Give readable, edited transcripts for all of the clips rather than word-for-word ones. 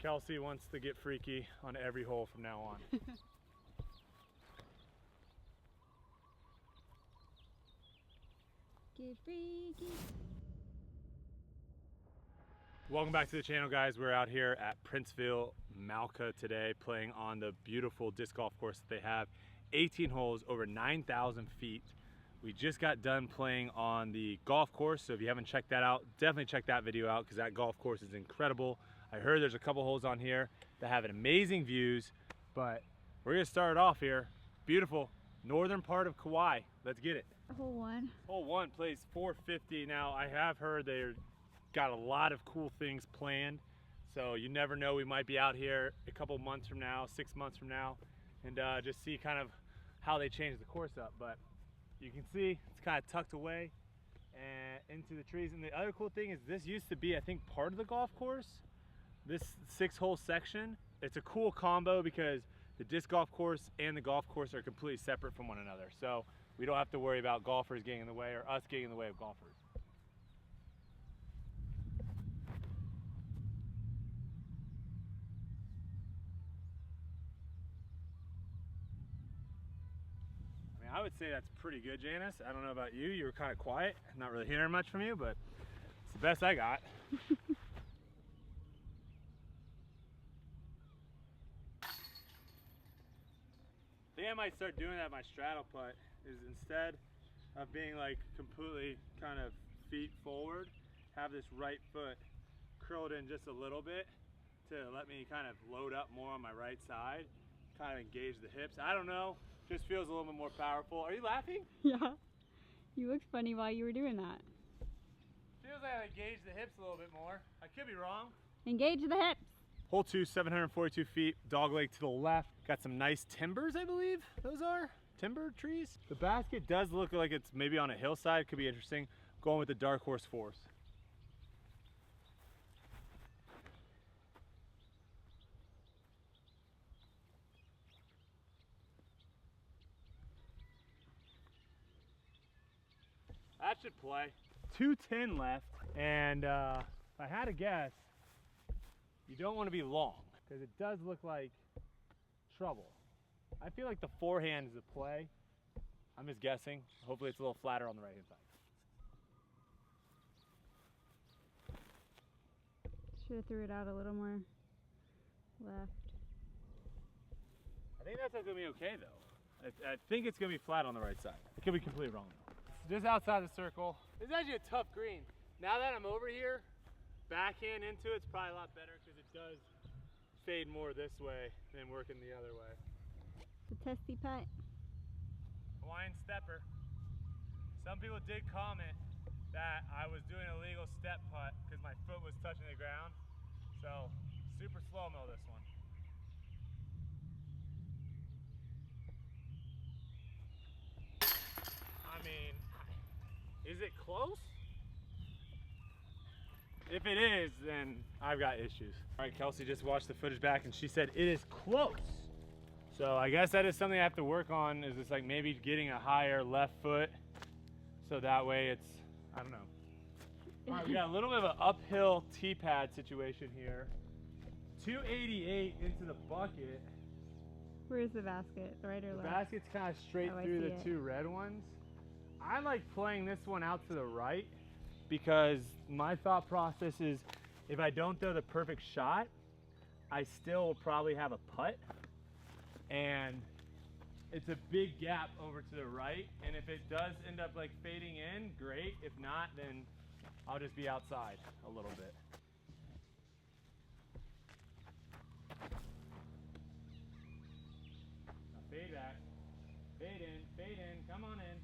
Kelsey wants to get freaky on every hole from now on. Get freaky. Welcome back to the channel, guys. We're out here at Princeville Makai today, playing on the beautiful disc golf course that they have. 18 holes, over 9,000 feet. We just got done playing on the golf course, so if you haven't checked that out, definitely check that video out because that golf course is incredible. I heard there's a couple holes on here that have amazing views, but we're gonna start it off here. Beautiful northern part of Kauai. Let's get it. Hole one. Hole one plays 450. Now I have heard they're got a lot of cool things planned, so you never know, we might be out here a couple months from now, 6 months from now, and just see kind of how they change the course up. But you can see it's kind of tucked away and into the trees. And the other cool thing is this used to be, I think, part of the golf course, this 6-hole section. It's a cool combo because the disc golf course and the golf course are completely separate from one another, so we don't have to worry about golfers getting in the way or us getting in the way of golfers. I would say that's pretty good, Janice. I don't know about you. You were kind of quiet. Not really hearing much from you, but it's the best I got. I think I might start doing that at my straddle putt, is instead of being like completely kind of feet forward, have this right foot curled in just a little bit to let me kind of load up more on my right side, kind of engage the hips. I don't know. Just feels a little bit more powerful. Are you laughing? Yeah. You looked funny while you were doing that. Feels like I engage the hips a little bit more. I could be wrong. Engage the hips. Hole 2, 742 feet, dog leg to the left. Got some nice timbers, I believe those are. Timber trees. The basket does look like it's maybe on a hillside. Could be interesting. Going with the dark horse force. That should play. 210 left, and if I had to guess, you don't want to be long because it does look like trouble. I feel like the forehand is a play. I'm just guessing. Hopefully it's a little flatter on the right hand side. Should have threw it out a little more left. I think that's gonna be okay though. I think it's gonna be flat on the right side. I could be completely wrong though. Just outside the circle. It's actually a tough green. Now that I'm over here, backhand into it's probably a lot better because it does fade more this way than working the other way. The testy putt. Hawaiian stepper. Some people did comment that I was doing a legal step putt because my foot was touching the ground. So super slow-mo this one. I mean, is it close? If it is, then I've got issues. All right, Kelsey just watched the footage back and she said it is close. So I guess that is something I have to work on, is just like maybe getting a higher left foot so that way it's, I don't know. All right, we got a little bit of an uphill tee pad situation here. 288 into the bucket. Where's the basket? Right or The left? basket's kind of straight through the two red ones. I like playing this one out to the right because my thought process is if I don't throw the perfect shot, I still will probably have a putt. And it's a big gap over to the right. And if it does end up like fading in, great. If not, then I'll just be outside a little bit. Now fade back, fade in, come on in.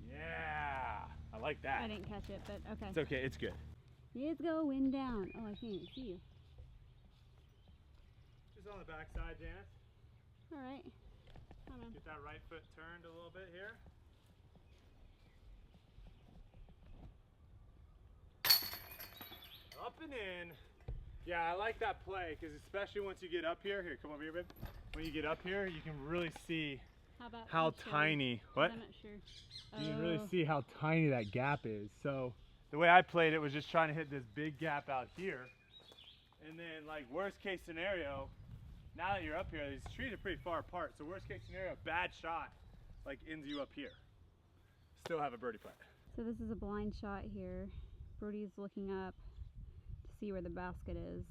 Yeah, I like that. I didn't catch it, but okay. It's okay, it's good. It's going down. Oh, I can't even see you. Just on the back side, Janice. All right. Hold on. Get that right foot turned a little bit here. Up and in. Yeah, I like that play because especially once you get up here. Here, come over here, babe. When you get up here, you can really see how tiny. What? I'm not sure. You can really see how tiny that gap is. So the way I played it was just trying to hit this big gap out here And then like worst case scenario, now that you're up here, these trees are pretty far apart. So worst case scenario, a bad shot like ends you up here. Still have a birdie putt. So this is a blind shot here. Brodie's looking up to see where the basket is.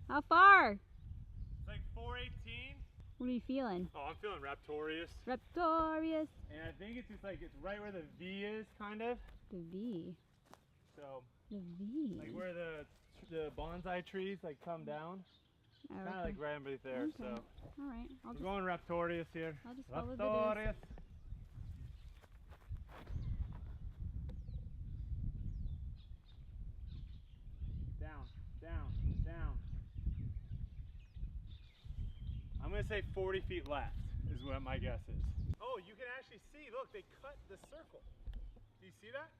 How far? It's like 418. What are you feeling? Oh, I'm feeling raptorious. Raptorious. And I think it's just like, it's right where the V is, kind of. The V. So, The V. like where the bonsai trees like come down. Oh, Kind of okay. like right under there, Okay. so. All right. We're going raptorious here. I'll just follow the Raptorious. disc. Down, down, down. I'm gonna say 40 feet left is what my guess is. Oh, you can actually see, look, they cut the circle. Do you see that?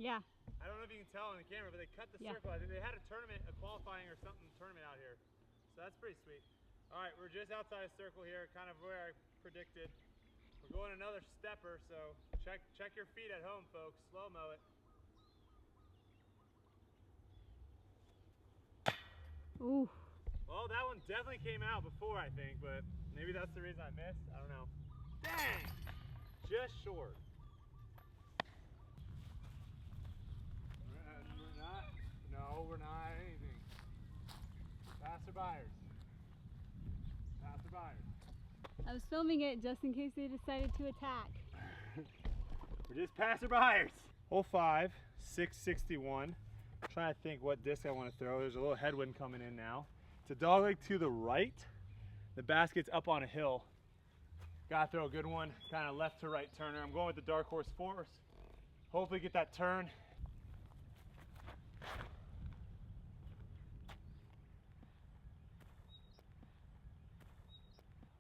Yeah. I don't know if you can tell on the camera, but they cut the Yeah. circle. I think they had a tournament, a qualifying or something tournament out here. So that's pretty sweet. All right, we're just outside a circle here, kind of where I predicted. We're going another stepper, so check your feet at home, folks. Slow-mo it. Ooh. Well, that one definitely came out before, I think, but maybe that's the reason I missed. I don't know. Dang! Just short. We're not. No, we're not anything. Passerbyers. Passerbyers. I was filming it just in case they decided to attack. We're just passerbyers. Hole 5, 661. Trying to think what disc I want to throw. There's a little headwind coming in now. It's a dogleg to the right. The basket's up on a hill. Gotta throw a good one, kind of left to right turner. I'm going with the dark horse force. Hopefully get that turn.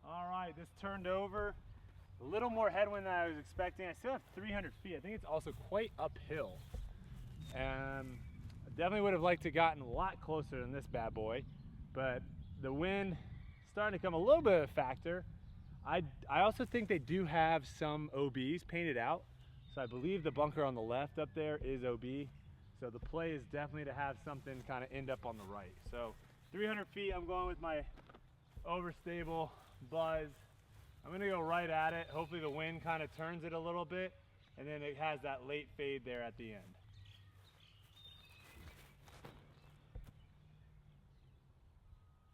All right, this turned over. A little more headwind than I was expecting. I still have 300 feet. I think it's also quite uphill. I definitely would have liked to gotten a lot closer than this bad boy, but the wind starting to come a little bit of a factor. I also think they do have some OBs painted out. So I believe the bunker on the left up there is OB. So the play is definitely to have something kind of end up on the right. So 300 feet, I'm going with my overstable Buzz. I'm gonna go right at it. Hopefully the wind kind of turns it a little bit, and then it has that late fade there at the end.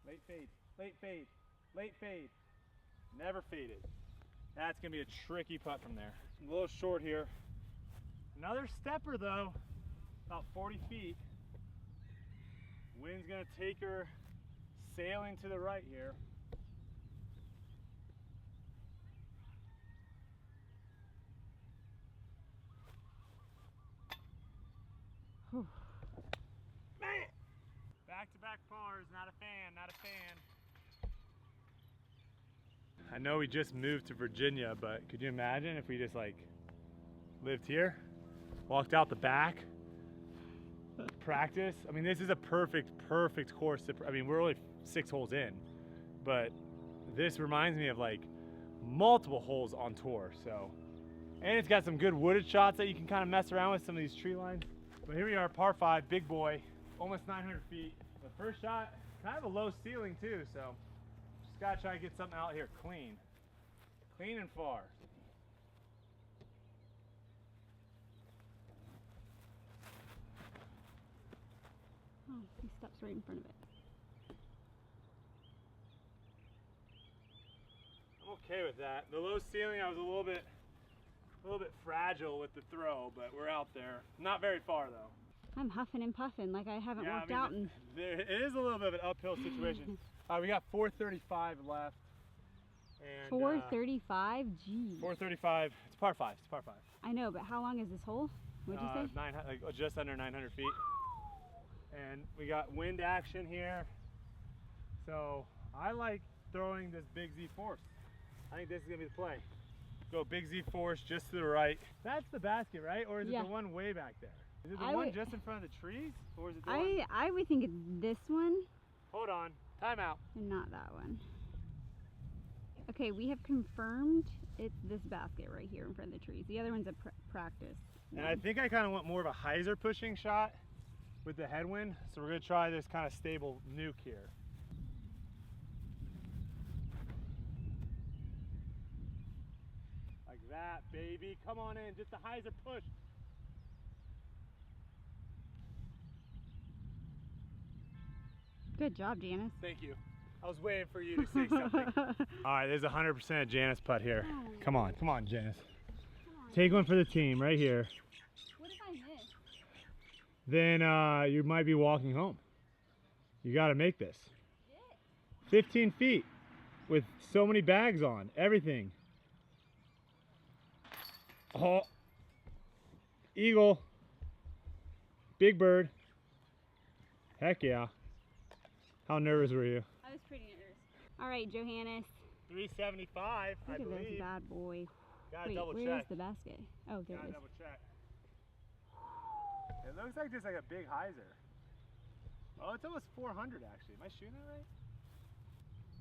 Late fade, late fade, late fade. Never faded. That's gonna be a tricky putt from there. A little short here. Another stepper though, about 40 feet. Wind's gonna take her sailing to the right here. Whew. Man! Back-to-back pars, not a fan, not a fan. I know we just moved to Virginia, but could you imagine if we just like lived here, walked out the back, practice? I mean, this is a perfect course. I mean, we're only 6 holes in, but this reminds me of like multiple holes on tour. So, and it's got some good wooded shots that you can kind of mess around with some of these tree lines. But here we are, par 5, big boy, almost 900 feet. The first shot, kind of a low ceiling too, so just gotta try to get something out here clean. Clean and far. Oh, he steps right in front of it. I'm okay with that. The low ceiling, I was a little bit fragile with the throw, but we're out there. Not very far though. I'm huffing and puffing like I haven't Yeah, worked I mean, out in. it is a little bit of an uphill situation. We got 435 left. And, 435? Geez. 435. It's par 5. It's par 5. I know, but how long is this hole? What'd you say? 900, like just under 900 feet. And we got wind action here. So I like throwing this big Z force. I think this is gonna be the play. Go big Z force just to the right. That's the basket, right? Or is it Yeah. the one way back there? Is it the I one would- just in front of the trees? Or is it the one? I would think it's this one Hold on, time out. and not that one. Okay, we have confirmed it's this basket right here in front of the trees. The other one's a practice. And I think I kind of want more of a hyzer pushing shot. with the headwind. So we're gonna try this kind of stable nuke here. Like that, baby. Come on in, just the hyzer push. Good job, Janice. Thank you. I was waiting for you to say something. All right, there's 100% Janice putt here. Come on, Janice. Take one for the team right here. What if I miss? Then you might be walking home. You got to make this. 15 feet with so many bags on, everything. Oh, eagle, big bird. Heck yeah. How nervous were you? I was pretty nervous. All right, Johannes. 375, I Look at believe. this bad boy. Gotta Wait, double where's check. the basket? Oh, there Gotta it is. double check. It looks like just like a big hyzer. Oh, it's almost 400 actually. Am I shooting it right?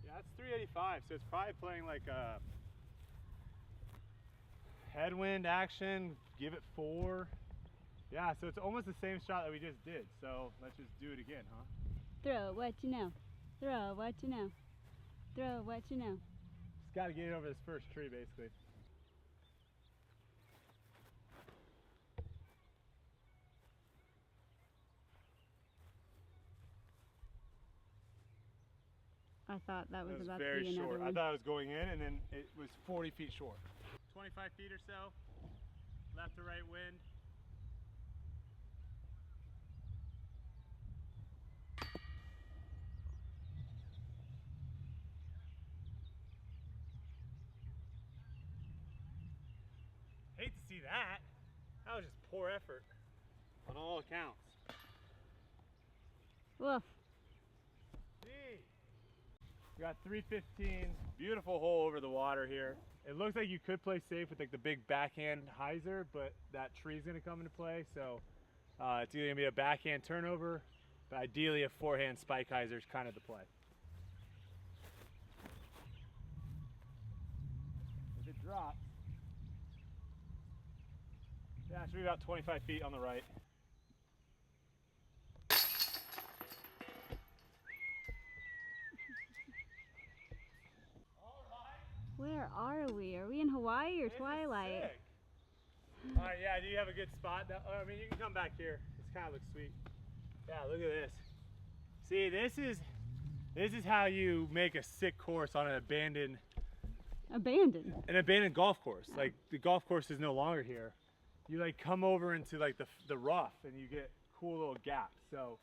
Yeah, it's 385, so it's probably playing like a headwind action, give it 4. Yeah, so it's almost the same shot that we just did. So let's just do it again, huh? Throw what you know. Throw what you know. Throw what you know. Just gotta get it over this first tree basically. I thought that was about to very be another short. one. I thought it was going in and then it was 40 feet short. 25 feet or so, left to right wind. Hate to see that. That was just poor effort on all accounts. Woof. Gee. We got 315, beautiful hole over the water here. It looks like you could play safe with like the big backhand hyzer, but that tree's gonna come into play. So it's either gonna be a backhand turnover, but ideally a forehand spike hyzer is kind of the play. If it drops, yeah, it should be about 25 feet on the right. Where are we? Are we in Hawaii or This is Twilight? sick. All right, yeah, do you have a good spot? I mean, you can come back here. This kind of looks sweet. Yeah, look at this. See, this is how you make a sick course on an abandoned golf course. Like the golf course is no longer here. You like come over into like the rough and you get cool little gaps. So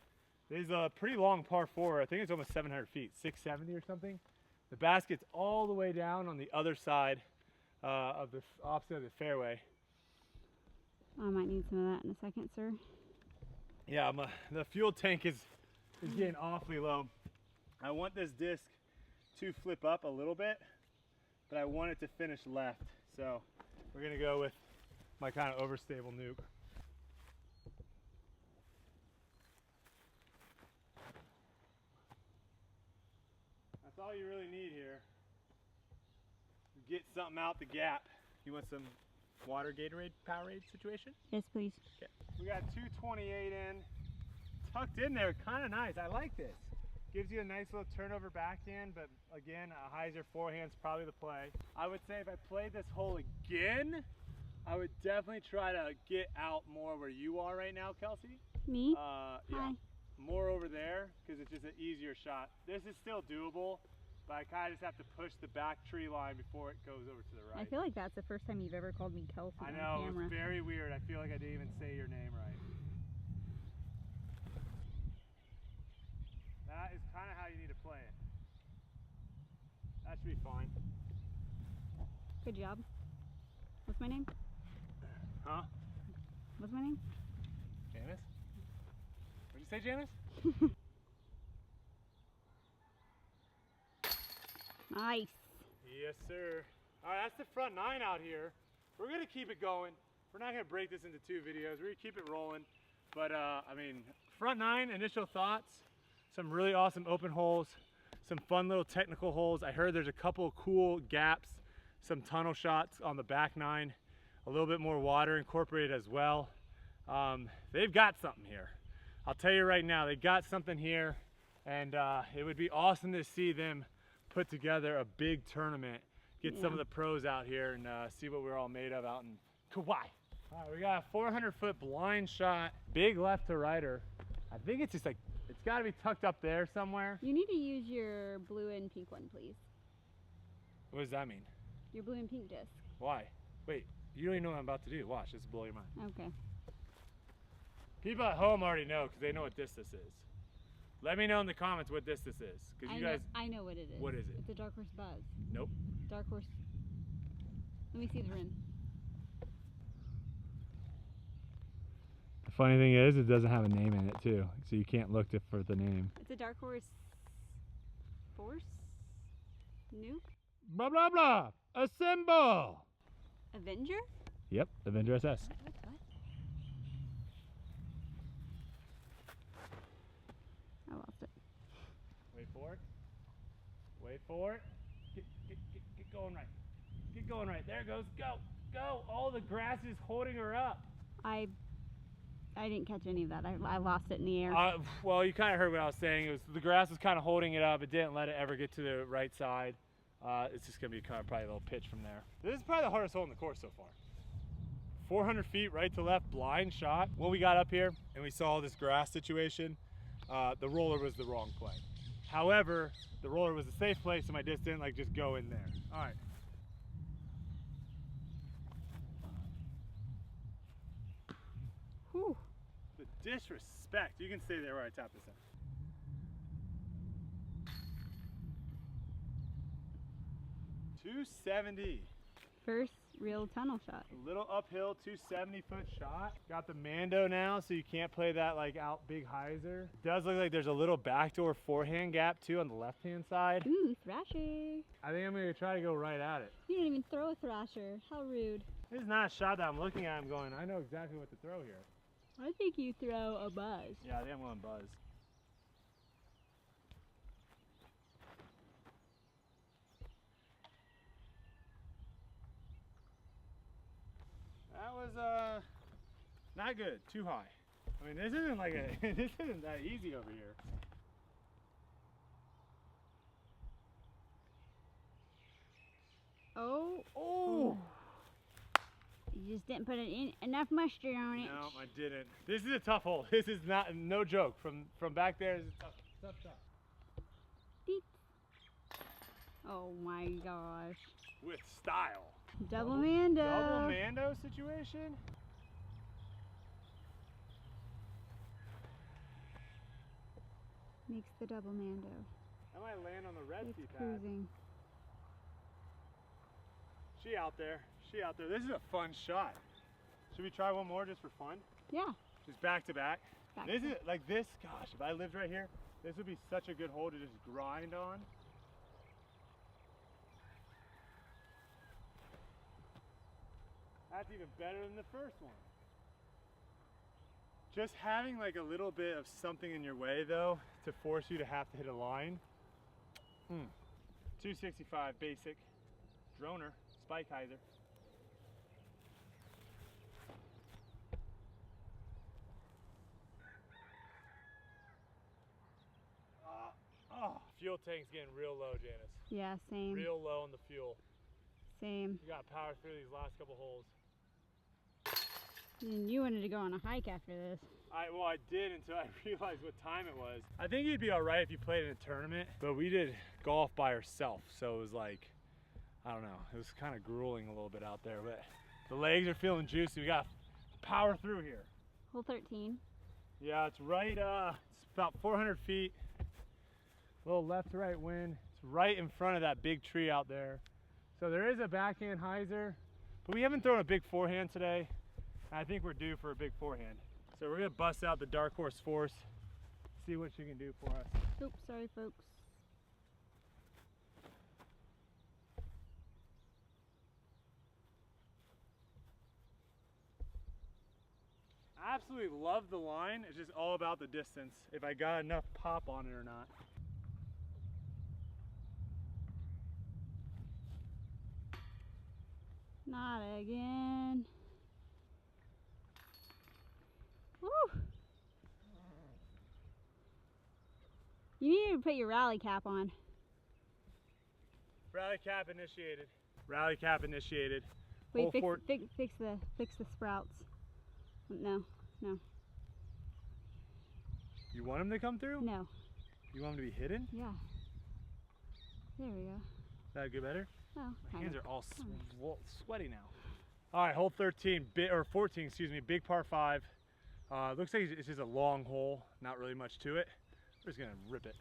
there's a pretty long par 4. I think it's almost 700 feet, 670 or something. The basket's all the way down on the other side of the opposite of the fairway. I might need some of that in a second, sir. Yeah, the fuel tank is getting awfully low. I want this disc to flip up a little bit, but I want it to finish left. So we're gonna go with my kind of overstable nuke. That's all you really need here. Get something out the gap. You want some water Gatorade, Powerade situation? Yes, please. Okay. We got 228 in, tucked in there, kind of nice. I like this. Gives you a nice little turnover backhand, but again, a hyzer forehand's probably the play. I would say if I played this hole again, I would definitely try to get out more where you are right now, Kelsey. Me? Yeah, Hi. more over there, because it's just an easier shot. This is still doable, but I kind of just have to push the back tree line before it goes over to the right. I feel like that's the first time you've ever called me Kelsey I on know, camera. it's very weird. I feel like I didn't even say your name right. That is kind of how you need to play it. That should be fine. Good job. What's my name? Huh? What's my name? Janice? What'd you say, Janice? Nice. Yes, sir. All right, that's the front 9 out here. We're gonna keep it going. We're not gonna break this into 2 videos. We're gonna keep it rolling. But I mean, front 9, initial thoughts, some really awesome open holes, some fun little technical holes. I heard there's a couple of cool gaps, some tunnel shots on the back 9, a little bit more water incorporated as well. They've got something here. I'll tell you right now, they got something here, and it would be awesome to see them put together a big tournament, get some of the pros out here and see what we're all made of out in Kauai. All right, we got a 400-foot blind shot, big left to righter. I think it's just like, it's got to be tucked up there somewhere. You need to use your blue and pink one, please. What does that mean? Your blue and pink disc. Why? Wait, you don't even know what I'm about to do. Watch, this will blow your mind. Okay. People at home already know because they know what this is. Let me know in the comments what this is. Because you guys. I know what it is. What is it? It's a Dark Horse Buzz. Nope. Dark Horse. Let me see the rim. The funny thing is, it doesn't have a name in it too, so you can't look for the name. It's a Dark Horse Force? Nuke? Blah blah blah. Assemble. Avenger? Yep, Avenger SS. What? I lost it. Wait for it. Wait for it. Get going right. Get going right. There it goes. Go. Go. All the grass is holding her up. I didn't catch any of that. I lost it in the air. Well, you kind of heard what I was saying. It was the grass was kind of holding it up. It didn't let it ever get to the right side. It's just going to be kind of probably a little pitch from there. This is probably the hardest hole in the course so far. 400 feet right to left, blind shot. When we got up here and we saw this grass situation, the roller was the wrong play. However, the roller was a safe place, so my disc didn't like just go in there. All right. Whew. The disrespect. You can stay there where I tap this in. .270. First real tunnel shot. A little uphill, 270-foot shot. Got the Mando now, so you can't play that like out big hyzer. It does look like there's a little backdoor forehand gap too on the left-hand side. Ooh, thrasher. I think I'm gonna try to go right at it. You didn't even throw a thrasher. How rude. This is not a shot that I'm looking at. I'm going, I know exactly what to throw here. I think you throw a buzz. Yeah, I think I'm going buzz. That was not good. Too high. I mean, this isn't like a this isn't that easy over here. Oh. Oh. You just didn't put enough mustard on it. No, I didn't. This is a tough hole. This is not, no joke. From back there, this is a tough shot. Deep. Oh my gosh. With style. Double Mando. Double Mando situation. Makes the double Mando. I might land on the red It's tee pad. cruising. She out there. She out there. This is a fun shot. Should we try one more just for fun? Yeah. Just back to back. This to is like this. Gosh, if I lived right here, this would be such a good hole to just grind on. That's even better than the first one. Just having like a little bit of something in your way though to force you to have to hit a line. 265 basic droner spike hyzer. Fuel tank's getting real low, Janice. Yeah, same. Real low on the fuel. Same. You gotta power through these last couple holes. And you wanted to go on a hike after this. Well, I did until I realized what time it was. I think you'd be all right if you played in a tournament, but we did golf by ourselves, so it was like, I don't know, it was kind of grueling a little bit out there, but the legs are feeling juicy. We gotta power through here. Hole 13. Yeah, it's right, it's about 400 feet. A little left to right wind. It's right in front of that big tree out there. So there is a backhand hyzer, but we haven't thrown a big forehand today. I think we're due for a big forehand. So we're gonna bust out the Dark Horse Force, see what she can do for us. Oops, sorry folks. I absolutely love the line. It's just all about the distance, if I got enough pop on it or not. Not again. Woo! You need to put your rally cap on. Rally cap initiated. Rally cap initiated. Wait, fix the sprouts. No. You want him to come through? No. You want him to be hidden? Yeah. There we go. Is that good better? Oh, My hands are all sweaty now. All right, hole 13, or 14, excuse me, big par 5. Looks like it's just a long hole, not really much to it. We're just gonna rip it.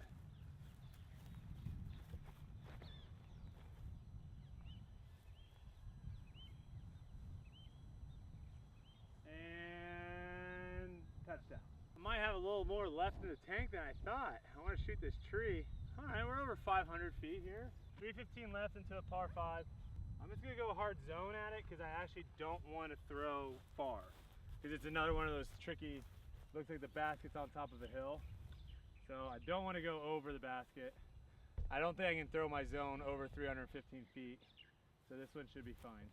And touchdown. I might have a little more left in the tank than I thought. I want to shoot this tree. All right, we're over 500 feet here. 315 left into a par 5. I'm just gonna go hard zone at it because I actually don't want to throw far. Because it's another one of those tricky, looks like the basket's on top of a hill. So I don't want to go over the basket. I don't think I can throw my zone over 315 feet. So this one should be fine.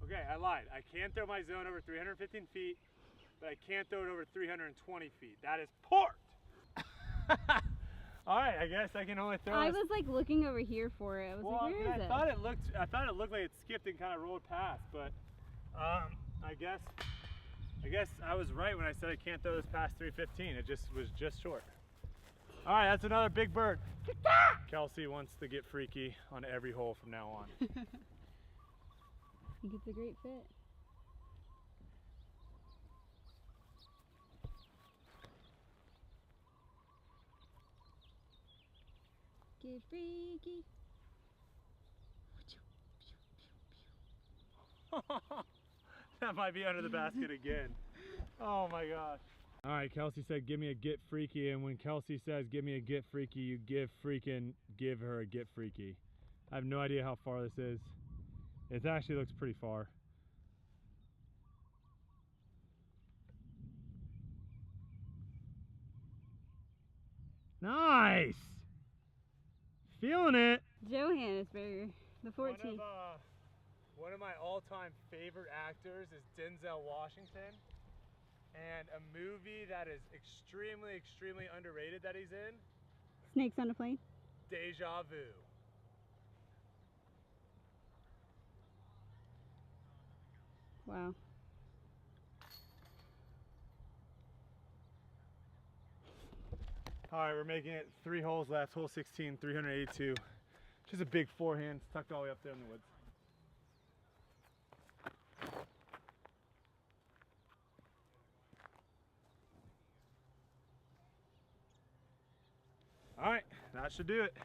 Okay, I lied. I can throw my zone over 315 feet, but I can't throw it over 320 feet. That is port! All right, I guess I can only throw I was like looking over here for it. I was like, where is it? I thought it looked like it skipped and kind of rolled past, but I guess I was right when I said I can't throw this past 315. It was just short. All right, that's another big bird. Kelsey wants to get freaky on every hole from now on. I think it's a great fit. Get freaky. That might be under the basket again. Oh my gosh. All right, Kelsey said, give me a get freaky. And when Kelsey says, give me a get freaky, you give her a get freaky. I have no idea how far this is. It actually looks pretty far. Nice! Feeling it. Johannesburg, the 14th. One of my all-time favorite actors is Denzel Washington. And a movie that is extremely underrated that he's in. Snakes on a Plane? Deja Vu. Wow. All right, we're making it 3 holes left. Hole 16, 382. Just a big forehand tucked all the way up there in the woods. All right, that should do it.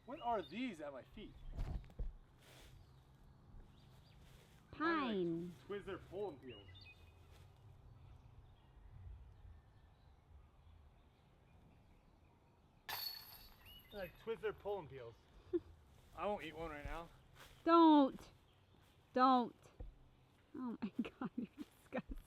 What are these at my feet? Pine. Like Twizzler pulling peels. Like Twizzler pulling peels. I won't eat one right now. Don't. Oh my God, you're disgusting.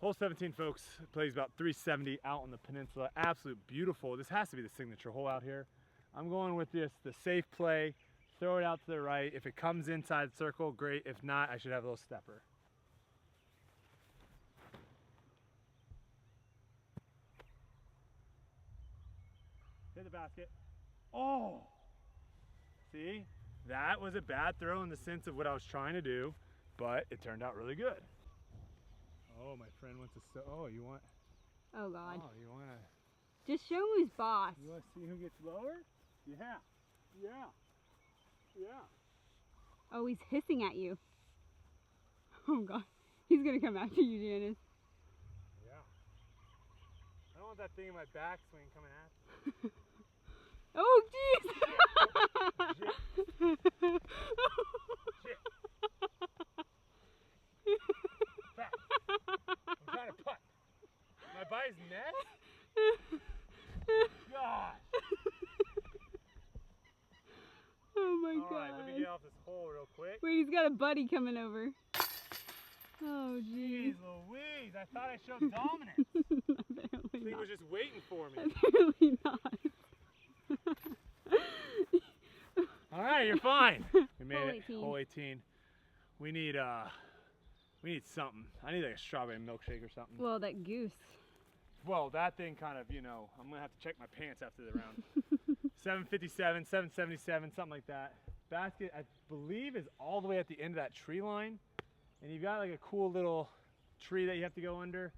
Hole 17, folks, plays about 370 out on the peninsula. Absolute beautiful. This has to be the signature hole out here. I'm going with this, the safe play. Throw it out to the right. If it comes inside the circle, great. If not, I should have a little stepper. Hit the basket. Oh! See? That was a bad throw in the sense of what I was trying to do, but it turned out really good. Oh, my friend wants to, oh, you want? Oh God. Oh, you want to? Just show him who's boss. You want to see who gets lower? Yeah. Oh, he's hissing at you. Oh God. He's gonna come after you, Janice. Yeah. I don't want that thing in my backswing coming at me. Oh, jeez! Shit. Back. I'm trying to putt. Am I by his neck? Gosh. Oh my God. Alright, let me get off this hole real quick. Wait, he's got a buddy coming over. Oh, jeez. Jeez Louise, I thought I showed dominance. Apparently thing was just waiting for me. Apparently not. All right, you're fine. We made Hole it. 18. Hole 18. We need something. I need like a strawberry milkshake or something. Well, that goose. Well, that thing kind of, you know, I'm gonna have to check my pants after the round. 757, 777, something like that. Basket, I believe, is all the way at the end of that tree line. And you've got like a cool little tree that you have to go under.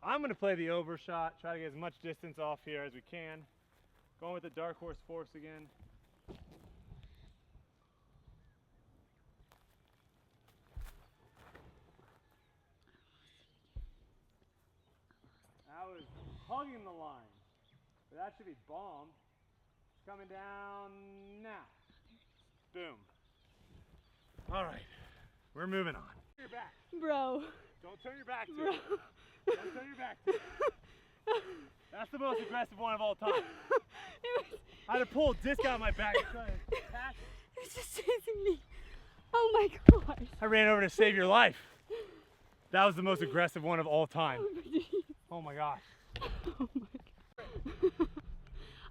I'm gonna play the overshot, try to get as much distance off here as we can. Going with the dark horse force again. I was hugging the line, but that should be bombed. It's coming down now. Boom. All right, we're moving on. Turn your back. Bro. Don't turn your back to Bro. it. Don't turn your back to it. That's the most aggressive one of all time. I had to pull a disc out of my back and try to attack it. It's just chasing me. Oh my gosh. I ran over to save your life. That was the most aggressive one of all time. Oh my gosh. Oh my God.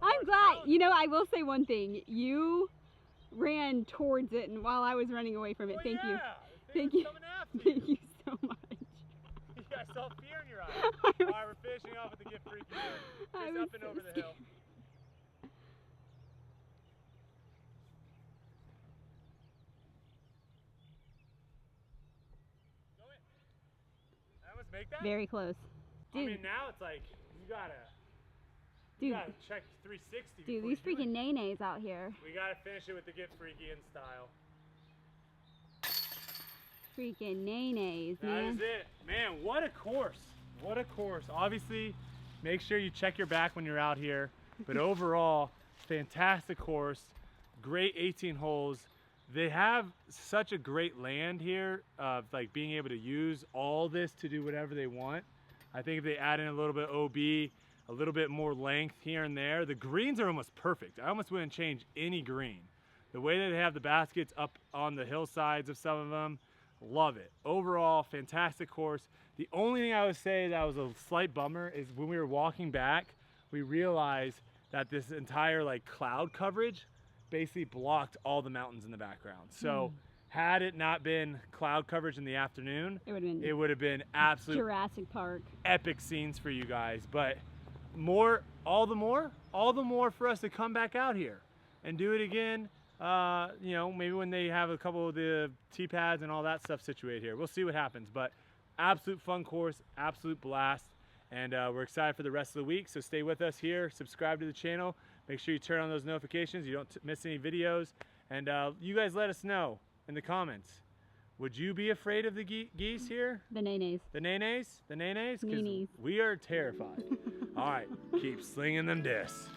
I'm glad, you know, I will say one thing. You ran towards it and while I was running away from it. Well, Thank yeah, you. the thing Thank was you. coming after Thank you so much. I saw fear in your eyes. All right, we're finishing off with the Get Freaky. Just up and over the hill. Go in. I almost make that? Very close. Dude, I mean, now it's like, you gotta check 360. Dude, before these you do it. freaking nays out here. We gotta finish it with the Get Freaky in style. Freaking nays, That man. is it. Man, what a course. What a course. Obviously, make sure you check your back when you're out here. But overall, fantastic course. Great 18 holes. They have such a great land here of like being able to use all this to do whatever they want. I think if they add in a little bit of OB, a little bit more length here and there, the greens are almost perfect. I almost wouldn't change any green. The way that they have the baskets up on the hillsides of some of them, love it. Overall, fantastic course. The only thing I would say that was a slight bummer is when we were walking back, we realized that this entire like cloud coverage basically blocked all the mountains in the background. So had it not been cloud coverage in the afternoon, it would have been absolute Jurassic Park. epic scenes for you guys. But all the more for us to come back out here and do it again. You know, maybe when they have a couple of the tee pads and all that stuff situated here. We'll see what happens, but absolute fun course, absolute blast. And we're excited for the rest of the week. So stay with us here, subscribe to the channel. Make sure you turn on those notifications. You don't miss any videos. And you guys let us know in the comments. Would you be afraid of the geese here? The nays. The nays? The nays? Because Neenies. we are terrified. All right, keep slinging them discs.